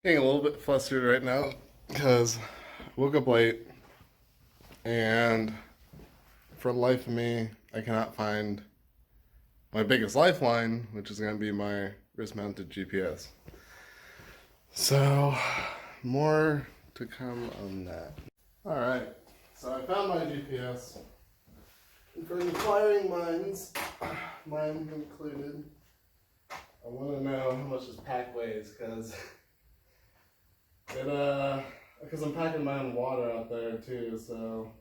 Getting a little bit flustered right now because I woke up late and for the life of me, I cannot find my biggest lifeline, which is going to be my wrist mounted GPS. So, more to come on that. Alright, so I found my GPS. And for inquiring minds, mine included, I want to know how much this pack weighs because I'm packing my own water out there too, so.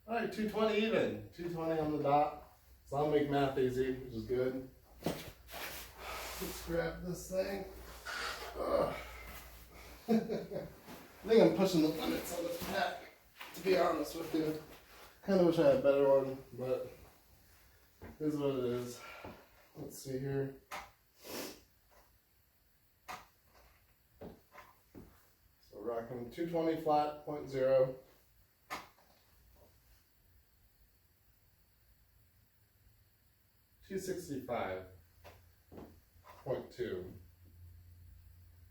Alright, 220 even. 220 on the dot. So I'll make math easy, which is good. Let's grab this thing. I think I'm pushing the limits on this pack, to be honest with you. Kind of wish I had a better one, but it is what it is. Let's see here. So rocking 220 flat, 0.0. 265.2.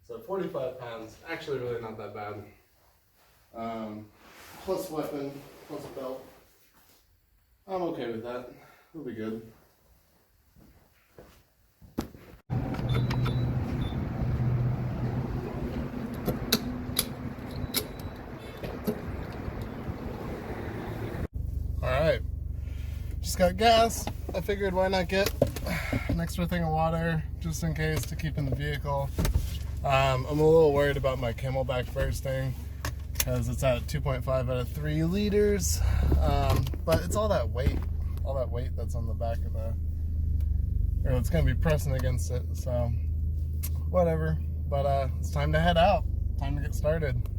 So 45 pounds. Actually, really not that bad. Plus weapon, plus belt. I'm okay with that. It'll be good. Alright. Just got gas. I figured why not get an extra thing of water just in case to keep in the vehicle. I'm a little worried about my Camelback bursting because it's at 2.5 out of 3 liters. But it's all that weight that's on the back of the, or it's going to be pressing against it. So whatever. But it's time to head out. Time to get started.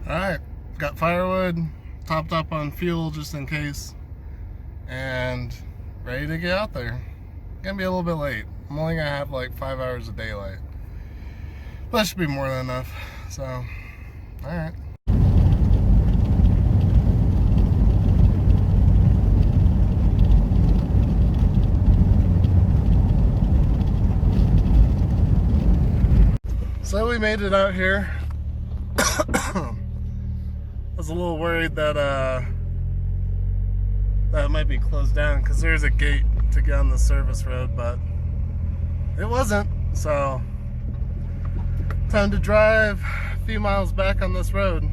Alright, got firewood, topped up on fuel just in case, and ready to get out there. Gonna be a little bit late. I'm only gonna have like 5 hours of daylight. But that should be more than enough. So, alright. So we made it out here. I was a little worried that that it might be closed down because there's a gate to get on the service road, but it wasn't. So time to drive a few miles back on this road.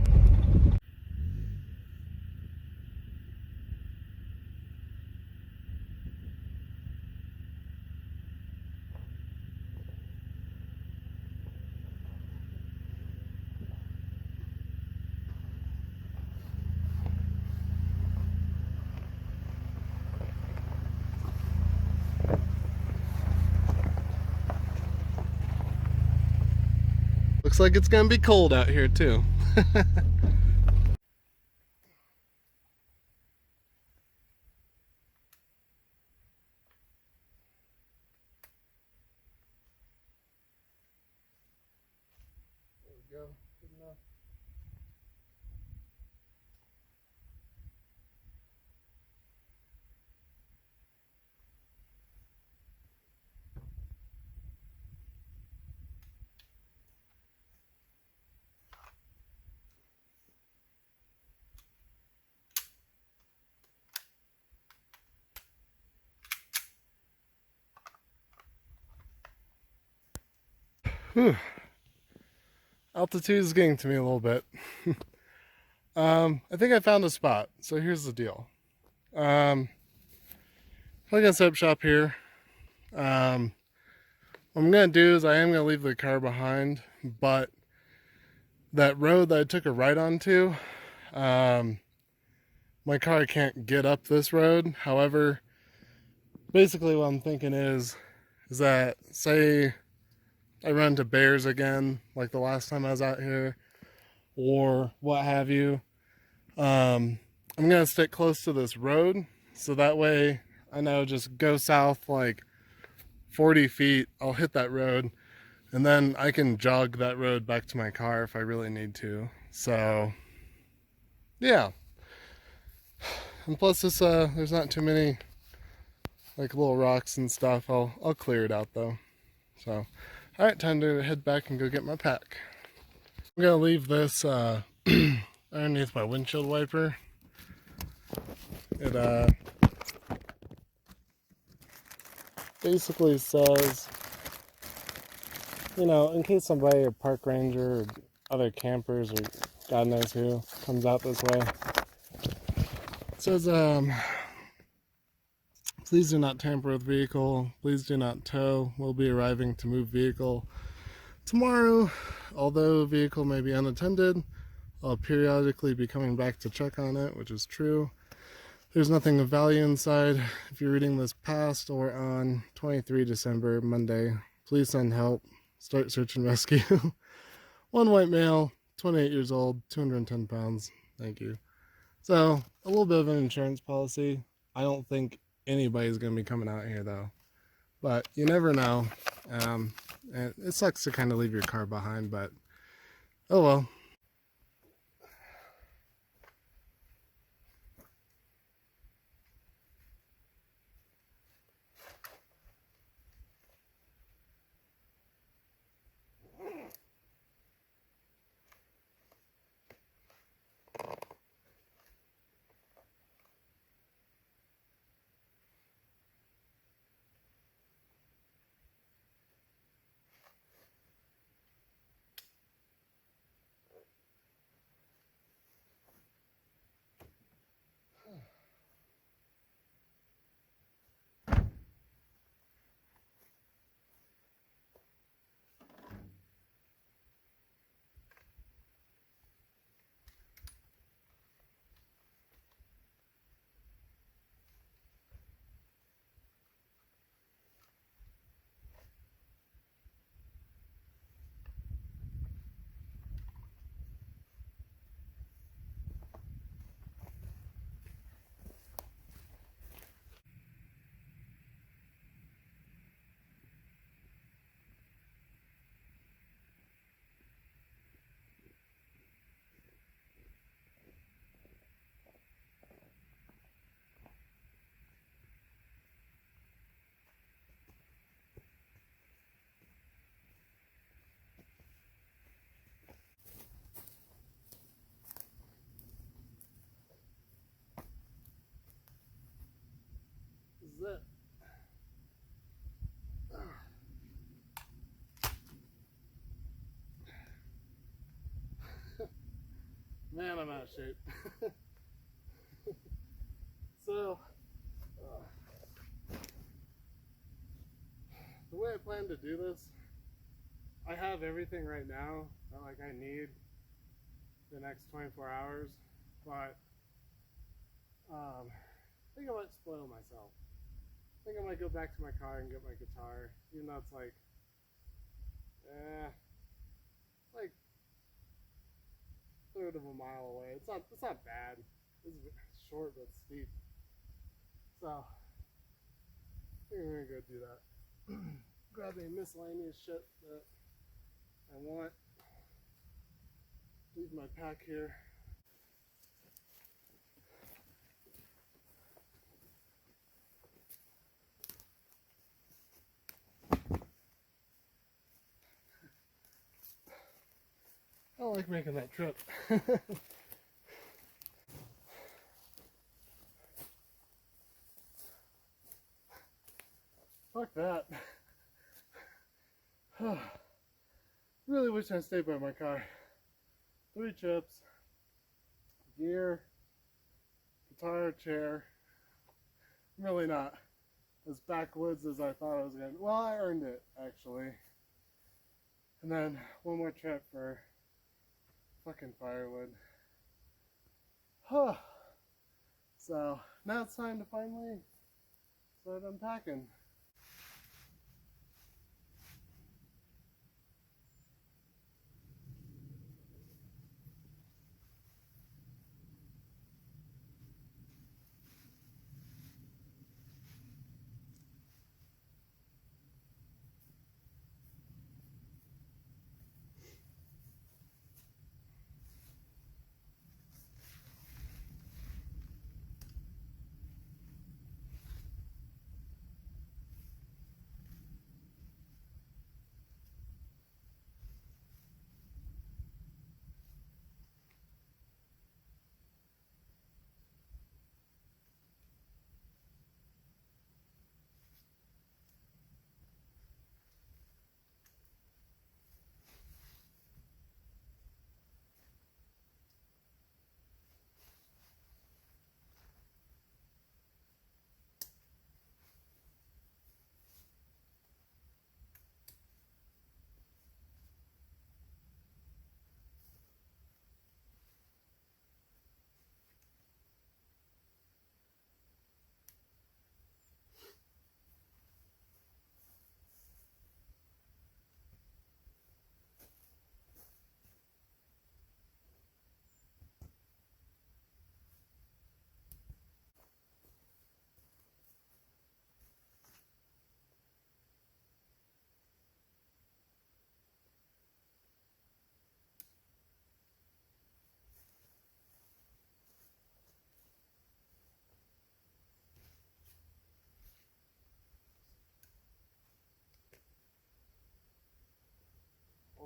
Looks like it's gonna be cold out here too. There we go. Good enough. Whew. Altitude is getting to me a little bit. I think I found a spot. So here's the deal. I'm gonna set up shop here. What I'm gonna do is I am gonna leave the car behind, but that road that I took a right onto, my car can't get up this road. However, basically what I'm thinking is that say I run into bears again, like the last time I was out here, or what have you. I'm gonna stick close to this road, so that way I know just go south like 40 feet, I'll hit that road, And then I can jog that road back to my car if I really need to. So, yeah. And plus, there's not too many like little rocks and stuff. I'll clear it out though. So, all right, time to head back and go get my pack. I'm gonna leave this underneath my windshield wiper. It basically says, you know, in case somebody, a park ranger or other campers or God knows who comes out this way, it says, please do not tamper with vehicle. Please do not tow. We'll be arriving to move vehicle tomorrow. Although vehicle may be unattended, I'll periodically be coming back to check on it, which is true. There's nothing of value inside. If you're reading this past or on 23 December, Monday, please send help. Start search and rescue. One white male, 28 years old, 210 pounds. Thank you. So, a little bit of an insurance policy. I don't think anybody's going to be coming out here, though. But you never know. And it sucks to kind of leave your car behind, but oh well. This is it. Man, I'm out of shape. So, the way I plan to do this, I have everything right now that like I need the next 24 hours, but I think I might spoil myself. I think I might go back to my car and get my guitar, even though it's like third of a mile away. It's not bad. It's short but steep. So I think I'm gonna go do that. Grab a miscellaneous shit that I want. Leave my pack here. I don't like making that trip. Fuck that. Really wish I stayed by my car. 3 trips, gear, guitar, chair. I'm really not as backwoods as I thought I was going to. Well, I earned it, actually. And then one more trip for fucking firewood. So now it's time to finally start unpacking.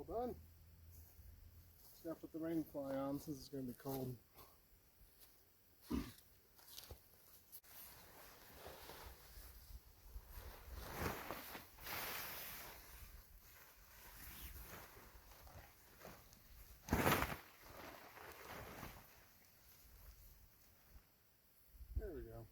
done. Just gotta put the rain fly on since it's gonna be cold. There we go.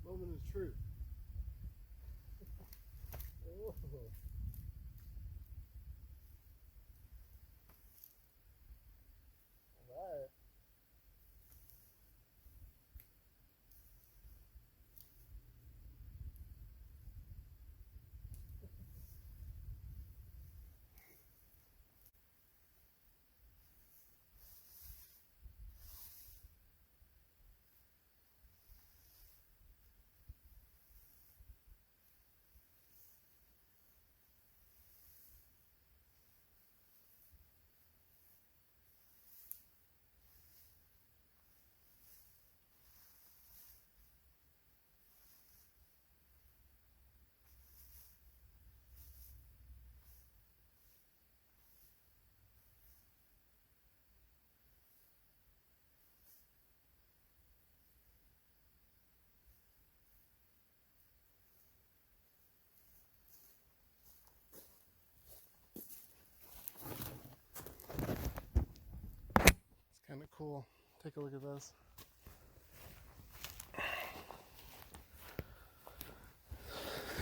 Moment of truth. Oh. Alright. It's kind of cool. Take a look at this.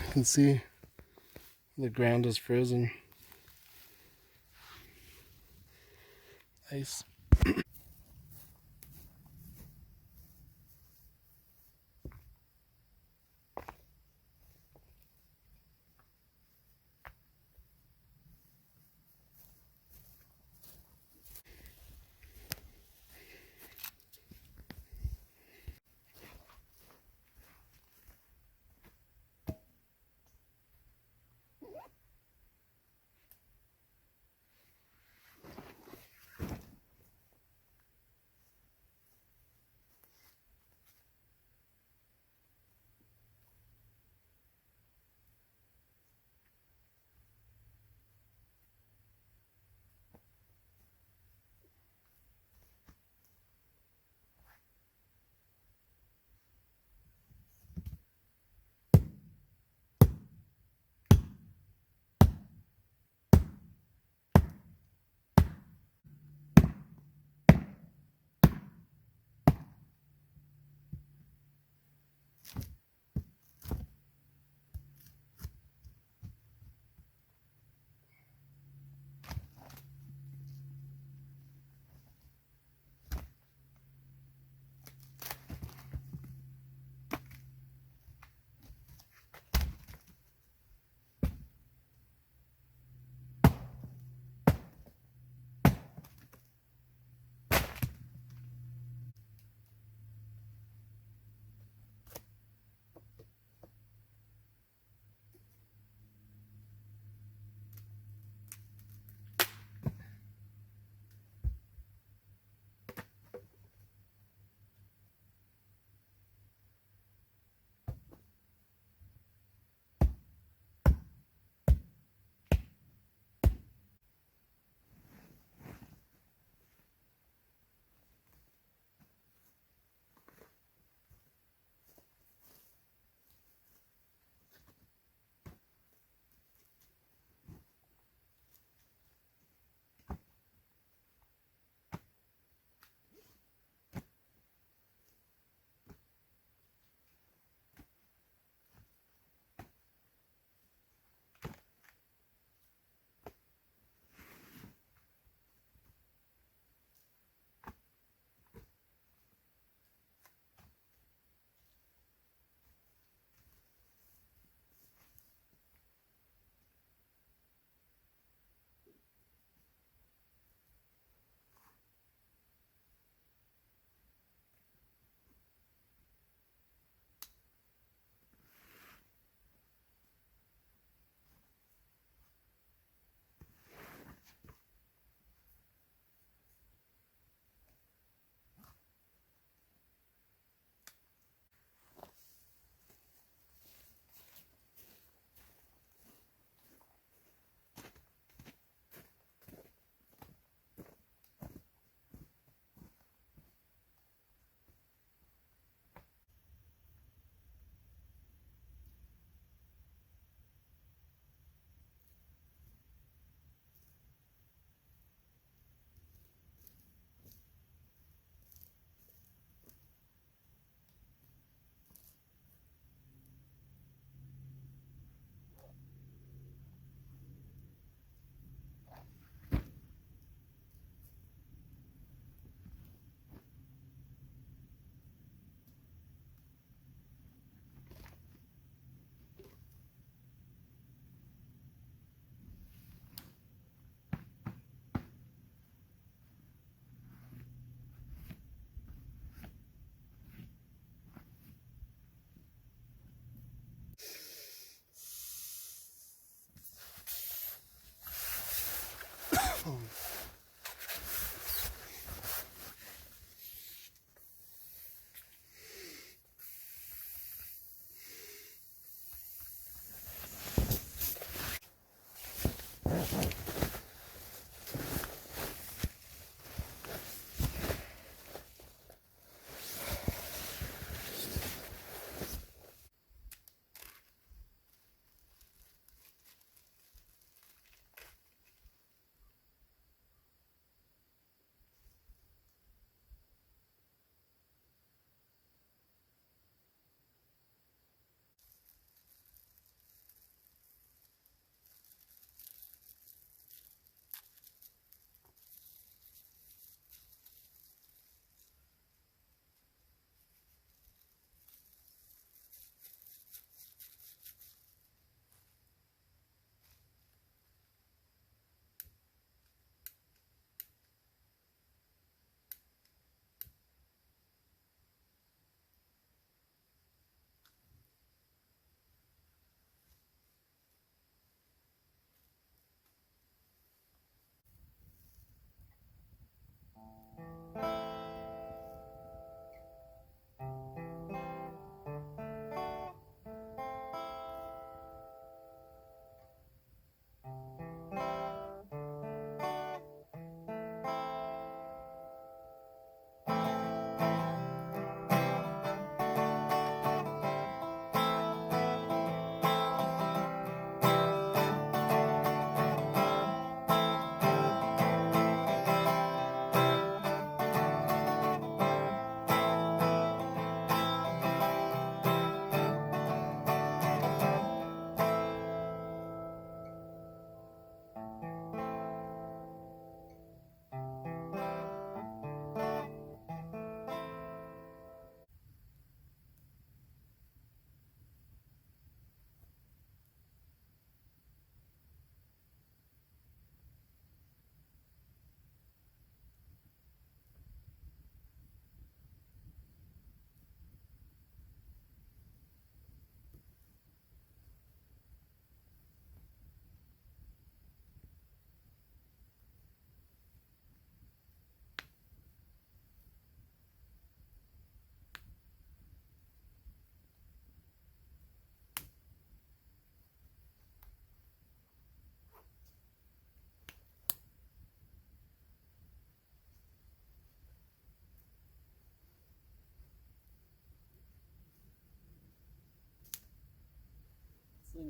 You can see the ground is frozen. Ice.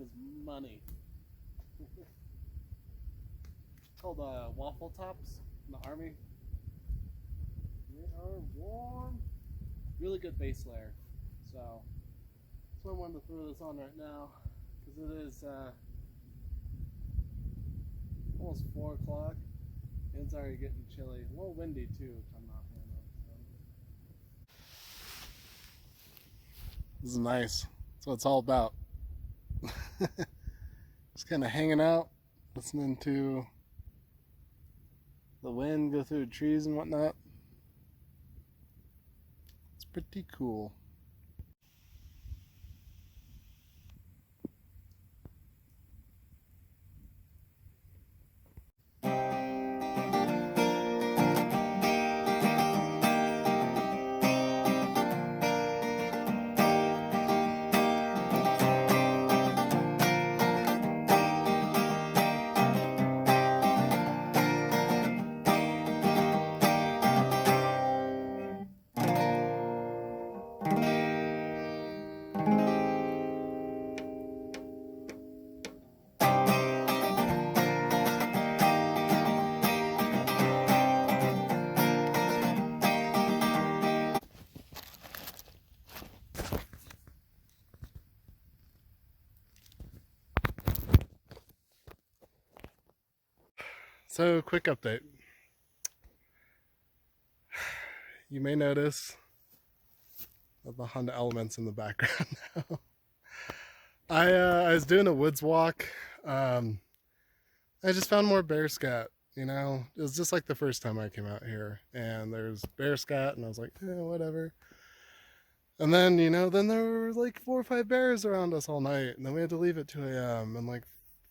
is money. Called waffle tops in the army. They are warm. Really good base layer. So that's why I wanted to throw this on right now, because it is almost 4 o'clock and it's already getting chilly. A little windy too, which I'm not a fan of. So. This is nice. That's what it's all about. Just kind of hanging out, listening to the wind go through the trees and whatnot. It's pretty cool. So, quick update. You may notice that the Honda Element's in the background now. I was doing a woods walk. I just found more bear scat. You know, it was just like the first time I came out here, and there's bear scat, and I was like, whatever. And then, then there were like 4 or 5 bears around us all night, and then we had to leave at 2 a.m. and like,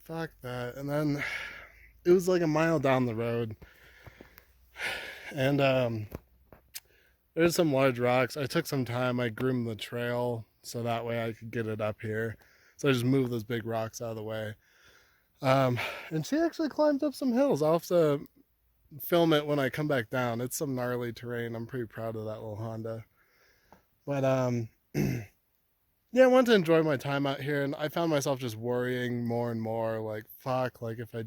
fuck that. And then it was like a mile down the road, and there's some large rocks. I took some time. I groomed the trail so that way I could get it up here. So I just moved those big rocks out of the way. And she actually climbed up some hills. I'll have to film it when I come back down. It's some gnarly terrain. I'm pretty proud of that little Honda. But yeah, I wanted to enjoy my time out here, and I found myself just worrying more and more, like, fuck, like if I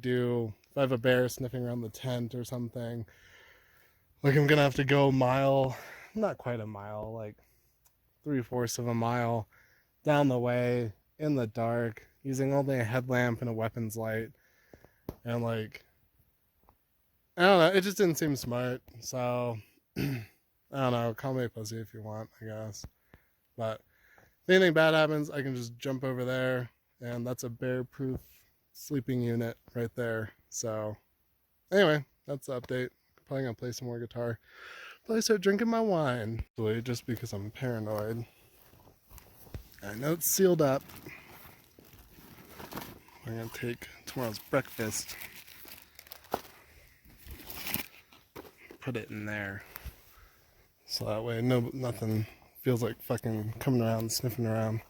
have a bear sniffing around the tent or something, like I'm gonna have to go a mile, not quite a mile, like 3/4 of a mile down the way in the dark, using only a headlamp and a weapons light, and like, I don't know, it just didn't seem smart. So I don't know, call me a pussy if you want, I guess. But if anything bad happens, I can just jump over there, and that's a bear-proof sleeping unit right there. So anyway, that's the update. Probably gonna play some more guitar. Probably start drinking my wine. Just because I'm paranoid. I know it's sealed up. I'm gonna take tomorrow's breakfast, put it in there, so that way nothing feels like fucking coming around, sniffing around.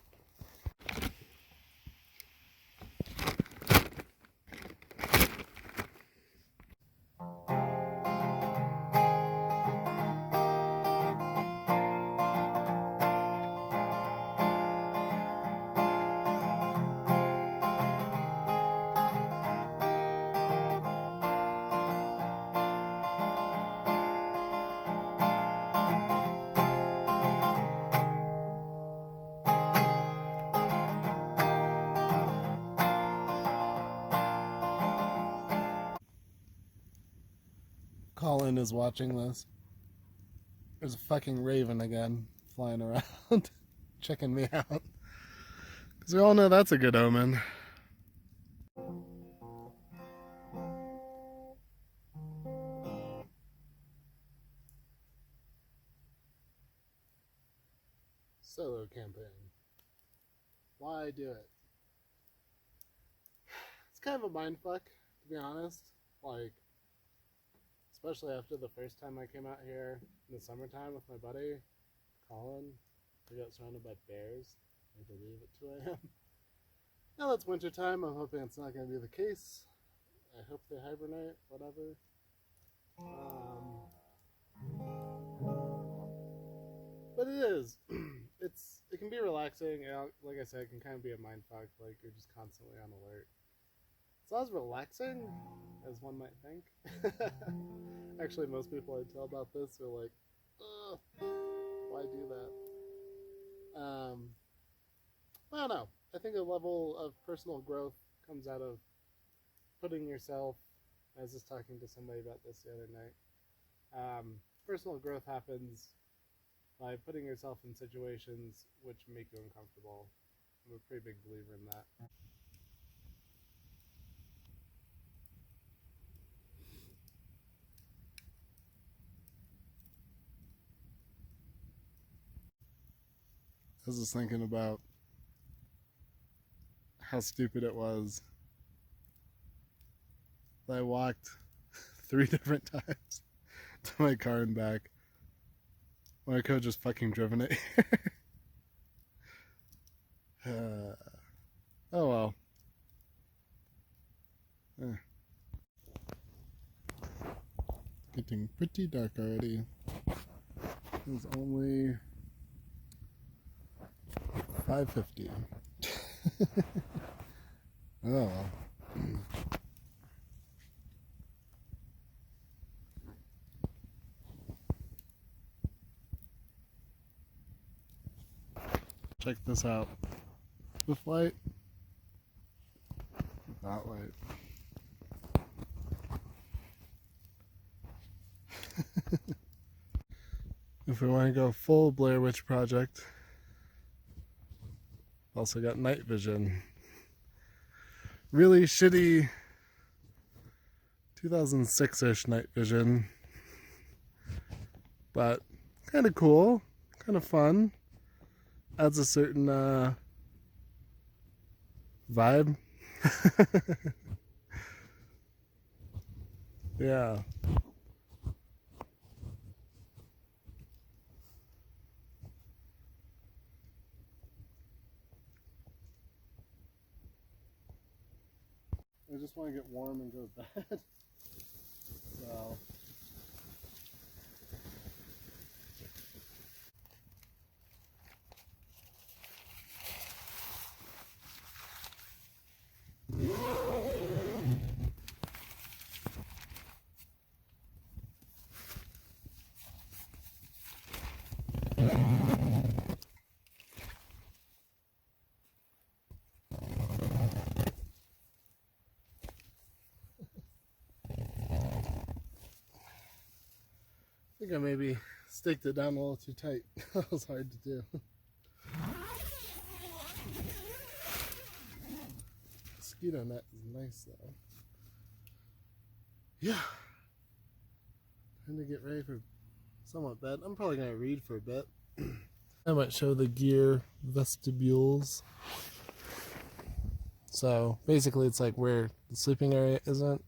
Colin is watching this. There's a fucking raven again flying around, checking me out. Because we all know that's a good omen. Solo campaign. Why do it? It's kind of a mindfuck, to be honest. Like, especially after the first time I came out here in the summertime with my buddy, Colin. We got surrounded by bears. I had to leave at 2 a.m. Now it's wintertime. I'm hoping it's not going to be the case. I hope they hibernate, whatever. But it is. it can be relaxing. Like I said, it can kind of be a mind fuck. Like you're just constantly on alert. It's not as relaxing as one might think. Actually, most people I tell about this are like, ugh, why do that? I don't know. I think a level of personal growth comes out of putting yourself. I was just talking to somebody about this the other night. Personal growth happens by putting yourself in situations which make you uncomfortable. I'm a pretty big believer in that. I was just thinking about how stupid it was that I walked 3 different times to my car and back when I could have just fucking driven it here. Oh well. Getting pretty dark already. It's only 5:50. Oh well. Check this out. With light, without light. If we want to go full Blair Witch Project, also got night vision. Really shitty 2006-ish night vision, but kind of cool, kind of fun. Adds a certain vibe. Yeah. I just want to get warm and go to bed. So I think I maybe staked it down a little too tight. That was hard to do. Mosquito net is nice though. Yeah. Time to get ready for somewhat bed. I'm probably gonna read for a bit. I might show the gear vestibules. So basically it's like where the sleeping area isn't,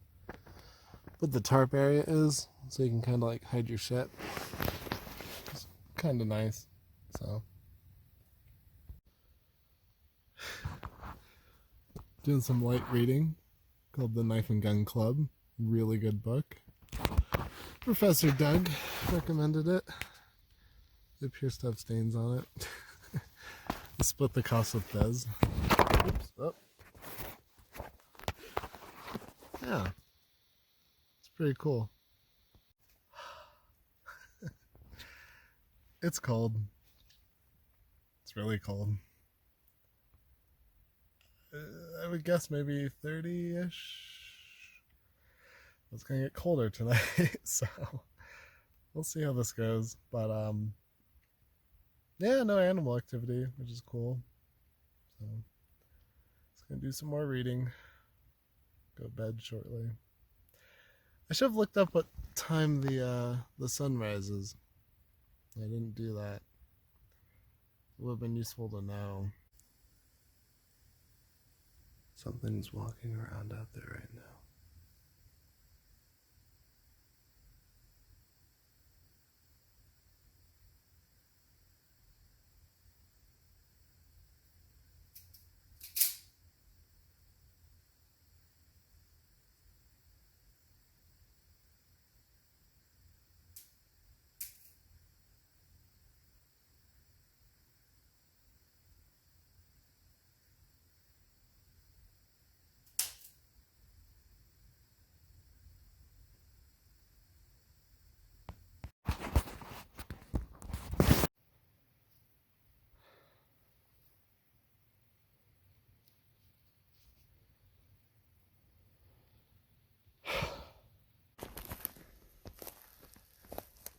but the tarp area is, so you can kind of like hide your shit. It's kind of nice. So doing some light reading called The Knife and Gun Club. Really good book. Professor Doug recommended it. It appears to have stains on it. I split the cost with Bez. Oops. Oh. Yeah. It's pretty cool. It's cold. It's really cold. I would guess maybe 30-ish. It's gonna get colder tonight, so we'll see how this goes. But yeah, no animal activity, which is cool. So just gonna do some more reading. Go to bed shortly. I should have looked up what time the sun rises. I didn't do that. It would have been useful to know. Something's walking around out there right now.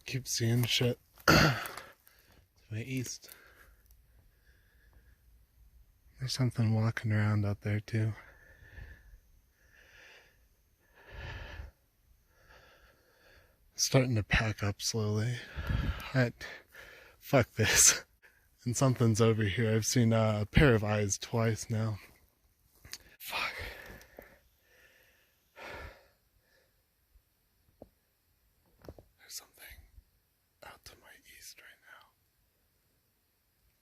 keep seeing shit to my east. There's something walking around out there too. Starting to pack up slowly. Fuck this. And something's over here. I've seen a pair of eyes twice now. Fuck. There's something out to my east right now.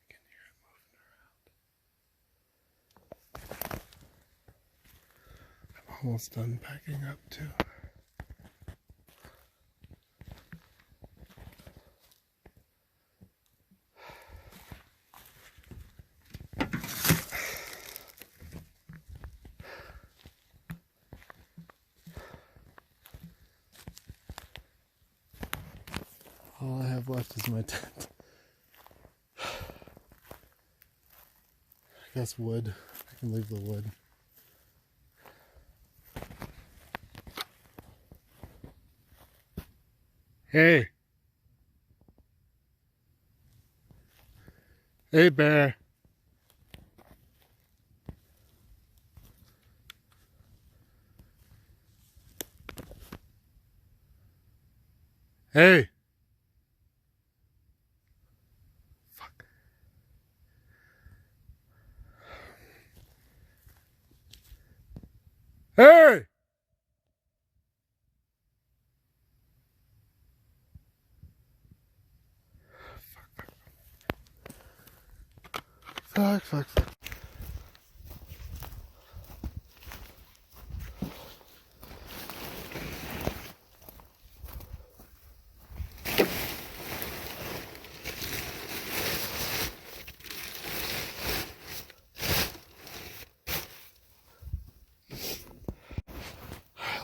I can hear it moving around. I'm almost done packing up too. All I have left is my tent. I guess wood. I can leave the wood. Hey! Hey, bear! Hey! Hey! Fuck.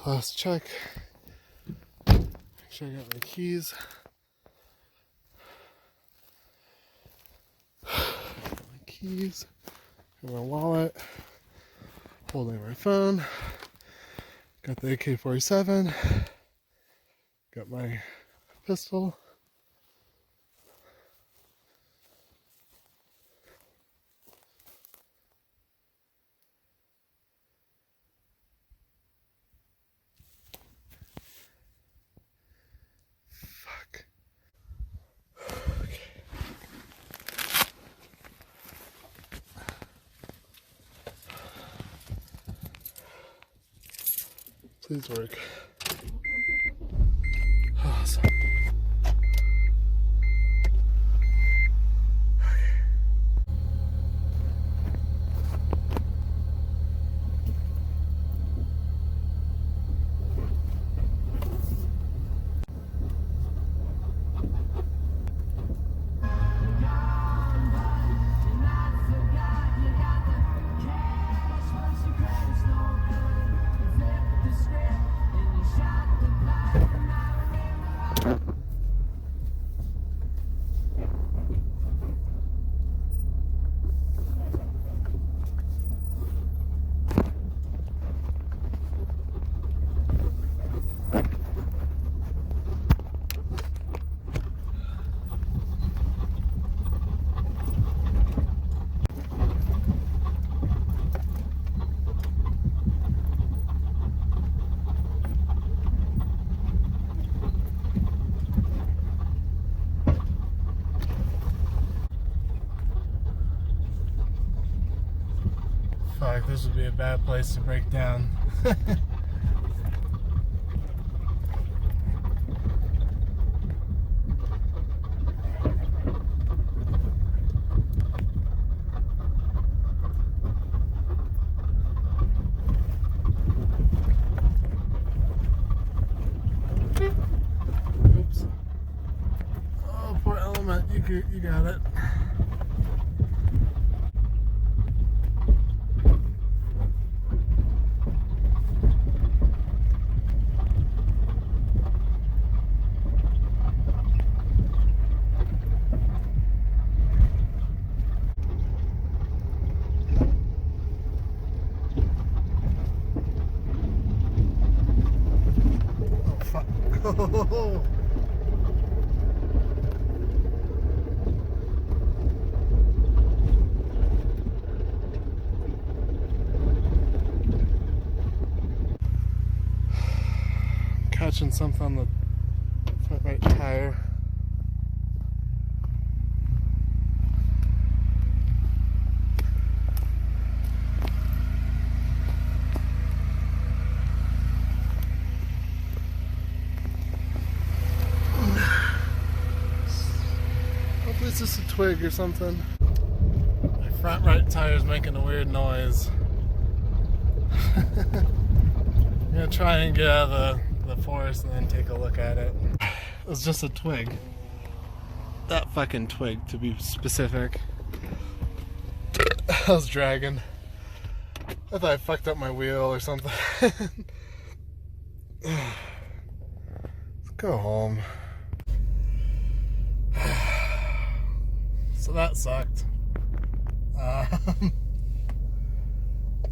Last check. Make sure I got my keys. My wallet. Holding my phone. Got the AK-47. Got my pistol. Please work. Awesome. Fuck, this would be a bad place to break down. Oops. Oh, poor Element. You got it. Oh, fuck. catching something on the front right tire. Hopefully it's just a twig or something. My front right tire's making a weird noise. I'm gonna try and get out of the forest and then take a look at it. It was just a twig. That fucking twig, to be specific. I was dragging. I thought I fucked up my wheel or something. Let's go home. So that sucked.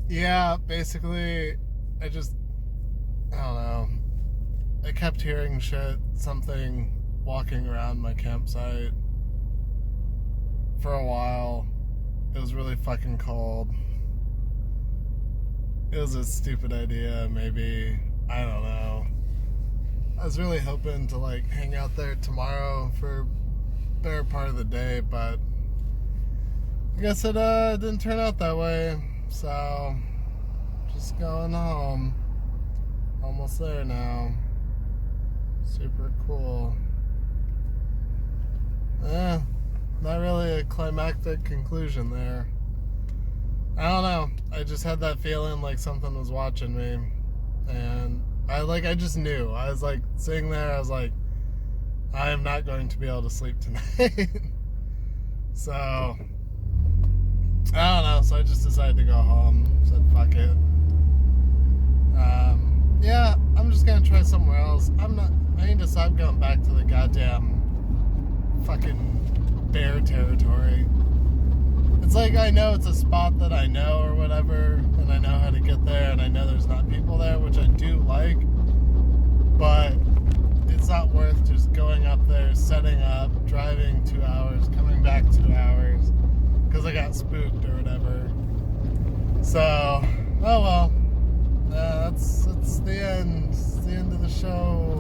Yeah, basically, I don't know. I kept hearing something walking around my campsite for a while. It was really fucking cold. It was a stupid idea, maybe. I don't know. I was really hoping to like hang out there tomorrow for a better part of the day, but I guess it didn't turn out that way. So, just going home. Almost there now. Super cool. Not really a climactic conclusion there. I don't know. I just had that feeling like something was watching me. And I just knew. I was like sitting there, I was like, I am not going to be able to sleep tonight. So, I don't know. So I just decided to go home. Said, fuck it. Yeah, I'm just gonna try somewhere else. I need to stop going back to the goddamn fucking bear territory. It's like I know it's a spot that I know or whatever, and I know how to get there, and I know there's not people there, which I do like, but it's not worth just going up there, setting up, driving 2 hours, coming back 2 hours, because I got spooked or whatever. So, oh well. That's the end. It's the end of the show.